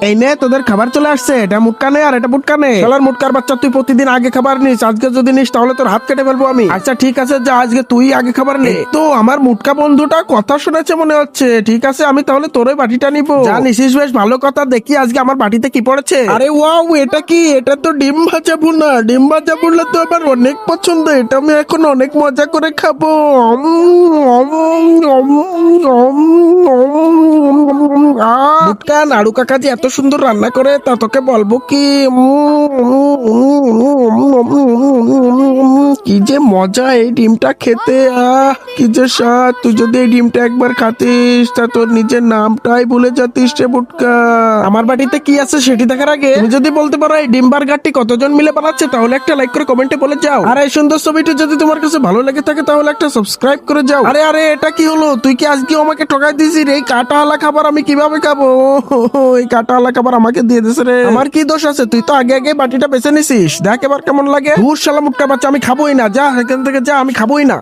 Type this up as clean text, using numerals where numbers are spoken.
এই নে তোদের খাবার চলে আসছে। এটা মুটকা নে আর এটা মুটকা নে। শালার মুটকার বাচ্চা, তুই প্রতিদিন আগে খাবার নিস, আজকে যদি নিস তাহলে তোর হাত কেটে ফেলবো আমি। আচ্ছা ঠিক আছে, যা আজকে তুই আগে খাবার নে। তো আমার মুটকা বন্ধুটা কথা শুনেছে মনে হচ্ছে। ঠিক আছে, আমি তাহলে তোর ওই বাটিটা নিবো। যা নিছিস বেশ ভালো কথা। দেখি আজকে আমার বাটিতে কি পড়েছে। আরে ওয়াও, এটা কি? এটা তো ডিম ভাজা ভুনা। ডিম ভাজা ভুনা তো আমার অনেক পছন্দ। এটা আমি এখন অনেক মজা করে খাবো। মুটকা নাড়ু কাকা যে এত সুন্দর রান্না করে তা তোকে বলবো কি? কি যে মজা এই ডিমটা খেতে। কি যে স্বাদ। তুই যদি এই ডিমটা একবার খাতিস তা তোর নিজের নামটাই ভুলে যাতিস রে মুটকা। আমার বাড়িতে কি আছে সেটি দেখার আগে তুমি যদি বলতে পারো এই ডিম বার্গারটি কতজন মিলে বানাচ্ছে, তাহলে একটা লাইক করে কমেন্টে বলে যাও। আর এই সুন্দর ছবিটি যদি তোমার কাছে ভালো লেগে থাকে তাহলে একটা সাবস্ক্রাইব করে যাও। আরে আরে, এটা কি হলো? তুই কি আজকে আমাকে ঠকাই দিছিস রে? এই কাঁটাওয়ালা খাবার আমি কিভাবে খাবো? এই কাঁটাওয়ালা খাবার আমাকে দিয়ে দিস রে। আমার কি দোষ আছে? তুই তো আগে আগে বাটিটা বেছে নিছিস। দেখ এবার কেমন লাগে। ধুর শালা মুটকা বাচ্চা, আমি খাবোই না। যা এখান থেকে যা, আমি খাবোই না।